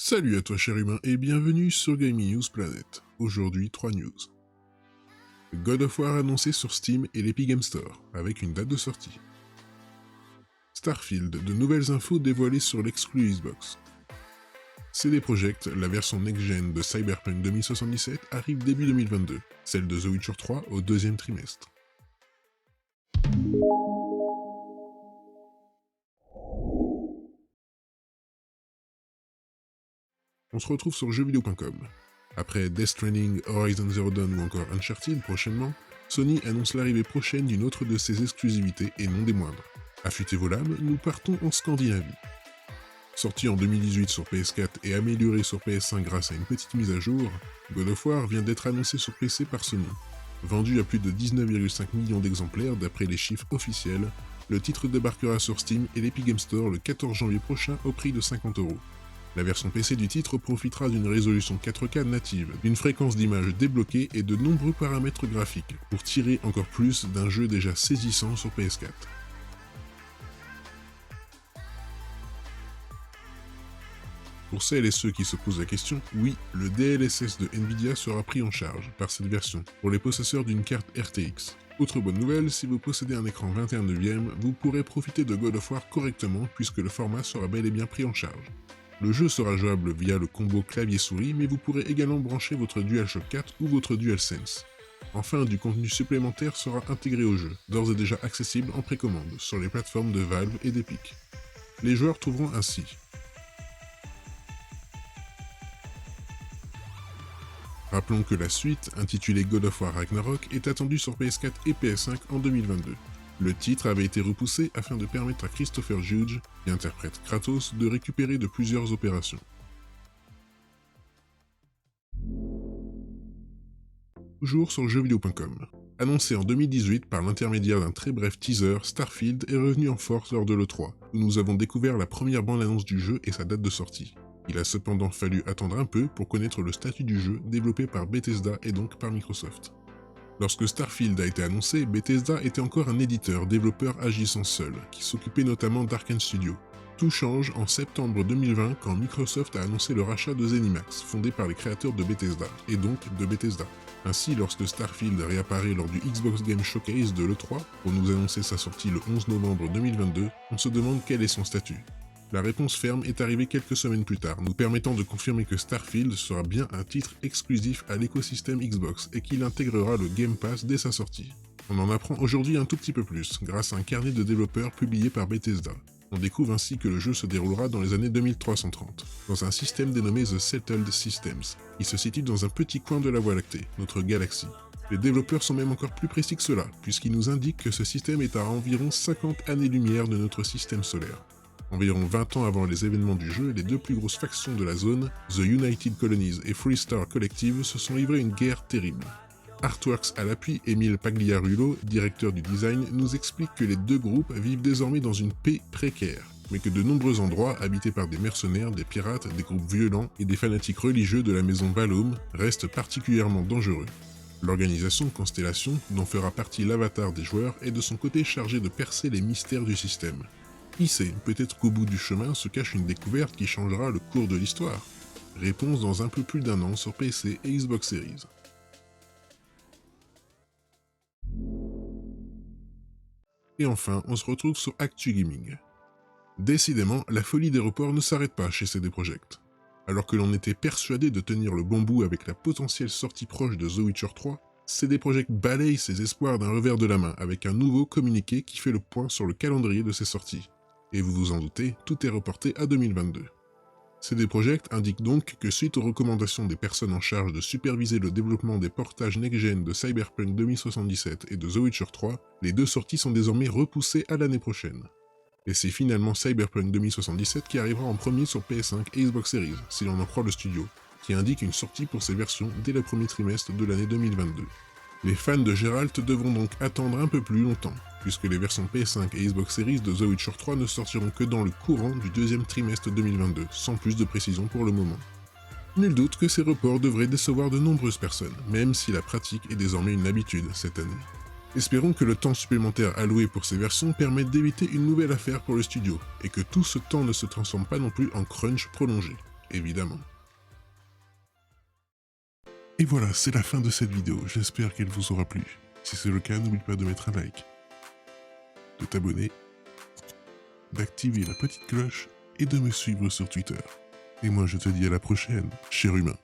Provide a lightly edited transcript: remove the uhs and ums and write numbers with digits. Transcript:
Salut à toi cher humain et bienvenue sur Gaming News Planet. Aujourd'hui 3 news. God of War annoncé sur Steam et l'Epic Game Store, avec une date de sortie. Starfield, de nouvelles infos dévoilées sur l'exclu Xbox. CD Projekt, la version next-gen de Cyberpunk 2077 arrive début 2022, celle de The Witcher 3 au deuxième trimestre. On se retrouve sur jeuxvideo.com. Après Death Stranding, Horizon Zero Dawn ou encore Uncharted prochainement, Sony annonce l'arrivée prochaine d'une autre de ses exclusivités et non des moindres. Affûtez vos lames, nous partons en Scandinavie. Sorti en 2018 sur PS4 et amélioré sur PS5 grâce à une petite mise à jour, God of War vient d'être annoncé sur PC par Sony. Vendu à plus de 19,5 millions d'exemplaires d'après les chiffres officiels, le titre débarquera sur Steam et l'Epic Game Store le 14 janvier prochain au prix de 50€. La version PC du titre profitera d'une résolution 4K native, d'une fréquence d'image débloquée et de nombreux paramètres graphiques, pour tirer encore plus d'un jeu déjà saisissant sur PS4. Pour celles et ceux qui se posent la question, oui, le DLSS de Nvidia sera pris en charge par cette version, pour les possesseurs d'une carte RTX. Autre bonne nouvelle, si vous possédez un écran 21 neuvième, vous pourrez profiter de God of War correctement puisque le format sera bel et bien pris en charge. Le jeu sera jouable via le combo clavier-souris, mais vous pourrez également brancher votre DualShock 4 ou votre DualSense. Enfin, du contenu supplémentaire sera intégré au jeu, d'ores et déjà accessible en précommande, sur les plateformes de Valve et d'Epic. Les joueurs trouveront ainsi Rappelons que la suite, intitulée God of War Ragnarok, est attendue sur PS4 et PS5 en 2022. Le titre avait été repoussé afin de permettre à Christopher Judge, qui interprète Kratos, de récupérer de plusieurs opérations. Toujours sur jeuxvideo.com. Annoncé en 2018 par l'intermédiaire d'un très bref teaser, Starfield est revenu en force lors de l'E3, où nous avons découvert la première bande-annonce du jeu et sa date de sortie. Il a cependant fallu attendre un peu pour connaître le statut du jeu développé par Bethesda et donc par Microsoft. Lorsque Starfield a été annoncé, Bethesda était encore un éditeur-développeur agissant seul, qui s'occupait notamment d'Arkane Studios. Tout change en septembre 2020 quand Microsoft a annoncé le rachat de ZeniMax, fondé par les créateurs de Bethesda, et donc de Bethesda. Ainsi, lorsque Starfield réapparaît lors du Xbox Game Showcase de l'E3, pour nous annoncer sa sortie le 11 novembre 2022, on se demande quel est son statut. La réponse ferme est arrivée quelques semaines plus tard, nous permettant de confirmer que Starfield sera bien un titre exclusif à l'écosystème Xbox et qu'il intégrera le Game Pass dès sa sortie. On en apprend aujourd'hui un tout petit peu plus, grâce à un carnet de développeurs publié par Bethesda. On découvre ainsi que le jeu se déroulera dans les années 2330, dans un système dénommé The Settled Systems, qui se situe dans un petit coin de la Voie lactée, notre galaxie. Les développeurs sont même encore plus précis que cela, puisqu'ils nous indiquent que ce système est à environ 50 années-lumière de notre système solaire. Environ 20 ans avant les événements du jeu, les deux plus grosses factions de la zone, The United Colonies et Freestar Collective, se sont livrées une guerre terrible. Artworks à l'appui, Emile Pagliarulo, directeur du design, nous explique que les deux groupes vivent désormais dans une paix précaire, mais que de nombreux endroits, habités par des mercenaires, des pirates, des groupes violents et des fanatiques religieux de la maison Valhom, restent particulièrement dangereux. L'organisation Constellation, dont fera partie l'avatar des joueurs, est de son côté chargée de percer les mystères du système. Qui sait, peut-être qu'au bout du chemin se cache une découverte qui changera le cours de l'histoire. Réponse dans un peu plus d'un an sur PC et Xbox Series. Et enfin, on se retrouve sur Actu Gaming. Décidément, la folie des reports ne s'arrête pas chez CD Projekt. Alors que l'on était persuadé de tenir le bon bout avec la potentielle sortie proche de The Witcher 3, CD Projekt balaye ses espoirs d'un revers de la main avec un nouveau communiqué qui fait le point sur le calendrier de ses sorties. Et vous vous en doutez, tout est reporté à 2022. CD Projekt indique donc que suite aux recommandations des personnes en charge de superviser le développement des portages next-gen de Cyberpunk 2077 et de The Witcher 3, les deux sorties sont désormais repoussées à l'année prochaine. Et c'est finalement Cyberpunk 2077 qui arrivera en premier sur PS5 et Xbox Series, si l'on en croit le studio, qui indique une sortie pour ces versions dès le premier trimestre de l'année 2022. Les fans de Geralt devront donc attendre un peu plus longtemps, puisque les versions PS5 et Xbox Series de The Witcher 3 ne sortiront que dans le courant du deuxième trimestre 2022, sans plus de précision pour le moment. Nul doute que ces reports devraient décevoir de nombreuses personnes, même si la pratique est désormais une habitude cette année. Espérons que le temps supplémentaire alloué pour ces versions permette d'éviter une nouvelle affaire pour le studio, et que tout ce temps ne se transforme pas non plus en crunch prolongé. évidemment. Et voilà, c'est la fin de cette vidéo, j'espère qu'elle vous aura plu. Si c'est le cas, n'oublie pas de mettre un like, de t'abonner, d'activer la petite cloche et de me suivre sur Twitter. Et moi je te dis à la prochaine, cher humain.